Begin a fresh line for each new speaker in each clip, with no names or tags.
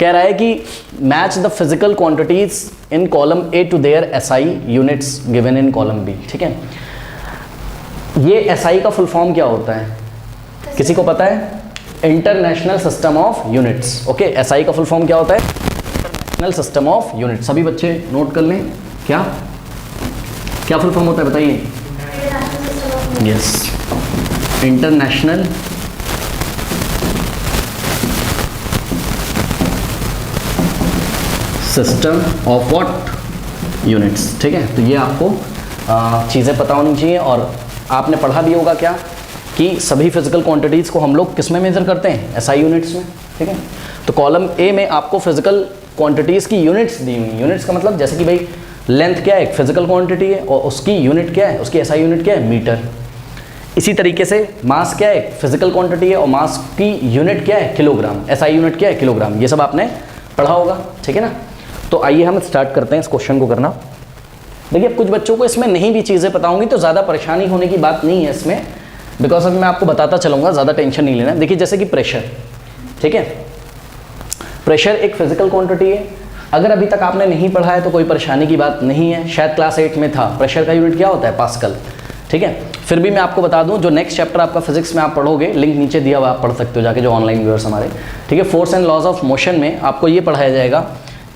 कह रहा है कि match the physical quantities in column A to their SI units given in column B. ठीक है, ये एसआई का फुल फॉर्म क्या होता है, किसी को पता है? International system of units. Okay, SI का फुल फॉर्म क्या होता है? International system of units. सभी बच्चे नोट कर लें, क्या क्या फुल फॉर्म होता है बताइए? Yes, international system of what? Units. ठीक है, तो ये आपको चीज़ें पता होनी चाहिए। और आपने पढ़ा भी होगा क्या कि सभी फिजिकल क्वांटिटीज़ को हम लोग किस में मेजर करते हैं? एसआई यूनिट्स में। ठीक है, तो कॉलम ए में आपको फिजिकल क्वांटिटीज़ की यूनिट्स दी हुई। यूनिट्स का मतलब जैसे कि भाई लेंथ क्या है, एक फिजिकल क्वांटिटी है, और उसकी यूनिट क्या है, उसकी एसआई यूनिट क्या है? मीटर। इसी तरीके से मास क्या है, फिजिकल क्वांटिटी है, और मास की यूनिट क्या है? किलोग्राम। एसआई यूनिट क्या है? किलोग्राम। ये सब आपने पढ़ा होगा। ठीक है ना, तो आइए हम स्टार्ट करते हैं इस क्वेश्चन को करना। देखिए, अब कुछ बच्चों को इसमें नहीं भी चीज़ें पता होंगी तो ज़्यादा परेशानी होने की बात नहीं है इसमें, बिकॉज अभी मैं आपको बताता चलूँगा, ज़्यादा टेंशन नहीं लेना। देखिए, जैसे कि प्रेशर, ठीक है, प्रेशर एक फिजिकल क्वांटिटी है। अगर अभी तक आपने नहीं पढ़ा है तो कोई परेशानी की बात नहीं है, शायद क्लास 8 में था। प्रेशर का यूनिट क्या होता है? पास्कल। ठीक है, फिर भी मैं आपको बता दूं, जो नेक्स्ट चैप्टर आपका फिजिक्स में आप पढ़ोगे, लिंक नीचे दिया हुआ, आप पढ़ सकते हो जाके, जो ऑनलाइन व्यूअर्स हमारे। ठीक है, force and laws of motion में आपको ये पढ़ाया जाएगा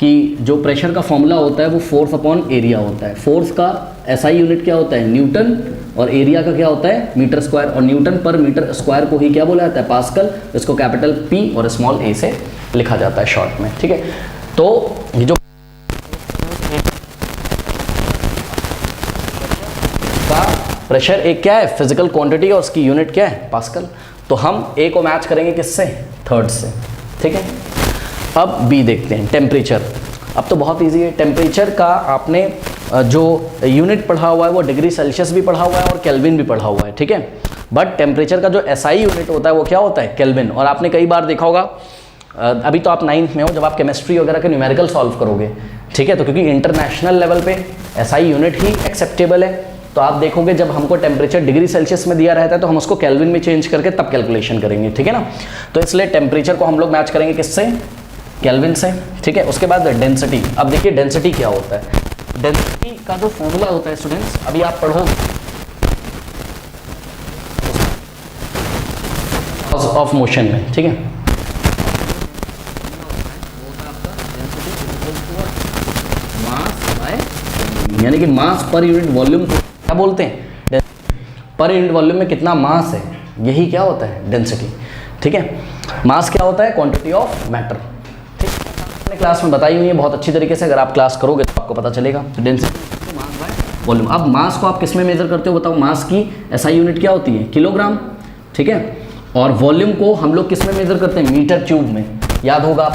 कि जो प्रेशर का फॉर्मूला होता है वो फोर्स अपॉन एरिया होता है। फोर्स का एसआई यूनिट क्या होता है? न्यूटन, और एरिया का क्या होता है? Metre square. और न्यूटन पर मीटर स्क्वायर को ही क्या बोला जाता है? पास्कल। इसको कैपिटल पी और स्मॉल ए से लिखा जाता है शॉर्ट में। ठीक है, तो ये जो प्रेशर एक क्या है? फिजिकल क्वांटिटी, और उसकी यूनिट क्या है? पास्कल। तो हम ए को मैच करेंगे किससे? थर्ड से। ठीक है, अब बी देखते हैं, टेम्परेचर। अब तो बहुत इजी है। टेम्परेचर का आपने जो यूनिट पढ़ा हुआ है वो डिग्री सेल्सियस भी पढ़ा हुआ है और केल्विन भी पढ़ा हुआ है। ठीक है, बट टेम्परेचर का जो एसआई यूनिट होता है वो क्या होता है? केल्विन। और आपने कई बार देखा होगा, अभी तो आप 9th में हो, जब आप केमिस्ट्री वगैरह के न्यूमेरिकल सॉल्व करोगे, ठीक है, तो क्योंकि इंटरनेशनल लेवल पे एसआई यूनिट ही एक्सेप्टेबल है, तो आप देखोगे जब हमको टेम्परेचर डिग्री सेल्सियस में दिया रहता है तो हम उसको केल्विन में चेंज करके तब कैलकुलेशन करेंगे। ठीक है ना, तो इसलिए टेम्परेचर को हम लोग मैच करेंगे किससे? केल्विन से। ठीक है, उसके बाद डेंसिटी। अब देखिए डेंसिटी क्या होता है। डेंसिटी का जो फॉर्मूला होता है स्टूडेंट्स, अभी आप पढ़ोगे ऑफ मोशन में। ठीक है, यानी कि मास पर यूनिट वॉल्यूम को क्या बोलते हैं? पर यूनिट वॉल्यूम में कितना मास है, यही क्या होता है? डेंसिटी। ठीक है, मास क्या होता है? Quantity of matter. ठीक है, आपने क्लास में बताई हुई है बहुत अच्छी तरीके से, अगर आप क्लास करोगे तो आपको पता चलेगा। तो डेंसिटी मास बाय वॉल्यूम। अब मास को आप किस में मेजर करते हो बताओ? मास की एसआई यूनिट क्या होती है? किलोग्राम। ठीक है, और वॉल्यूम को हम लोग किस में मेजर करते हैं? मीटर क्यूब में। याद होगा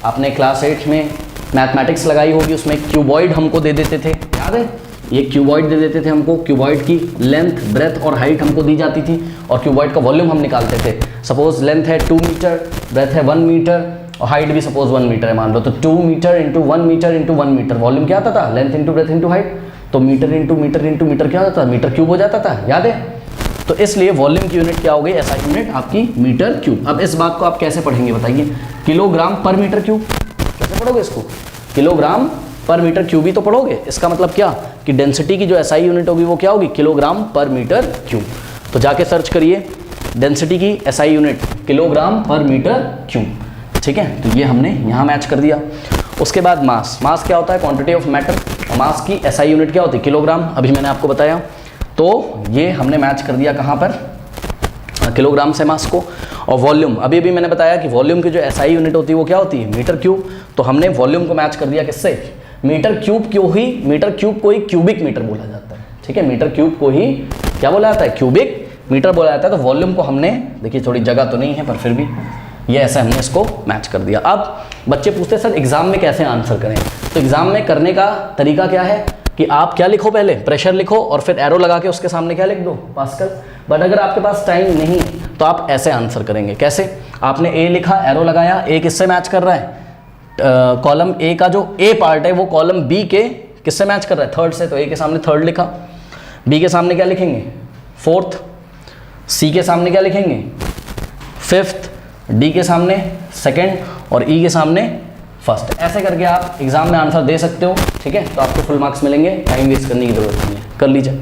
आपने क्लास 8 में मैथमेटिक्स लगाई होगी, उसमें क्यूबॉइड हमको दे देते थे, याद है? ये क्यूबॉइड दे देते थे हमको, क्यूबॉइड की लेंथ, ब्रेथ और हाइट हमको दी जाती थी, और क्यूबॉइड का वॉल्यूम हम निकालते थे। सपोज लेंथ है 2 मीटर, ब्रेथ है 1 मीटर, और हाइट भी सपोज 1 मीटर है मान लो, तो 2 metre into 1 metre into 1 metre, volume क्या आता था? Length into breadth into height, तो metre into metre into metre क्या होता था? मीटर क्यूब हो जाता था, याद है? तो इसलिए वॉल्यूम की यूनिट क्या हो गई? एसआई यूनिट आपकी मीटर क्यूब। अब इस बात को आप कैसे पढ़ेंगे बताइए? किलोग्राम पर मीटर क्यूब। कैसे पढ़ोगे इसको? किलोग्राम पर मीटर क्यूब ही तो पढ़ोगे। इसका मतलब क्या कि डेंसिटी की जो एसआई यूनिट होगी वो क्या होगी? किलोग्राम पर मीटर क्यूब। तो जाके सर्च करिए डेंसिटी की एसआई यूनिट किलोग्राम पर मीटर क्यूब। ठीक है, तो ये हमने यहाँ मैच कर दिया। उसके बाद मास। मास क्या होता है? Quantity of matter. और मास की एसआई यूनिट क्या होती है? किलोग्राम। अभी मैंने आपको बताया, तो ये हमने मैच कर दिया कहाँ पर? किलोग्राम से मास को। और वॉल्यूम, अभी अभी मैंने बताया कि वॉल्यूम की जो एसआई यूनिट होती है वो क्या होती है? Metre cube. तो हमने वॉल्यूम को मैच कर दिया किससे? मीटर क्यूब मीटर क्यूब को ही क्यूबिक मीटर बोला जाता है। ठीक है, मीटर क्यूब को ही क्या बोला जाता है? क्यूबिक मीटर बोला जाता है। तो वॉल्यूम को हमने, देखिए थोड़ी जगह तो नहीं है पर फिर भी ये ऐसे हमने इसको मैच कर दिया। अब बच्चे पूछते हैं सर एग्जाम में कैसे आंसर करें? तो एग्जाम में करने का तरीका क्या है कि आप क्या लिखो? पहले प्रेशर लिखो और फिर एरो लगा के उसके सामने क्या लिख दो? पास्कल। बट अगर आपके पास टाइम नहीं है तो आप ऐसे आंसर करेंगे। कैसे? आपने ए लिखा, एरो लगाया, ए किससे मैच कर रहा है? कॉलम ए का जो ए पार्ट है वो कॉलम बी के किससे मैच कर रहा है? थर्ड से। तो ए के सामने थर्ड लिखा, बी के सामने क्या लिखेंगे? फोर्थ, सी के सामने क्या लिखेंगे? फिफ्थ, डी के सामने सेकंड, और ई के सामने फर्स्ट। ऐसे करके आप एग्जाम में आंसर दे सकते हो, ठीक है। तो आपको फुल मार्क्स मिलेंगे, टाइम वेस्ट करने की जरूरत नहीं है, कर लीजिए।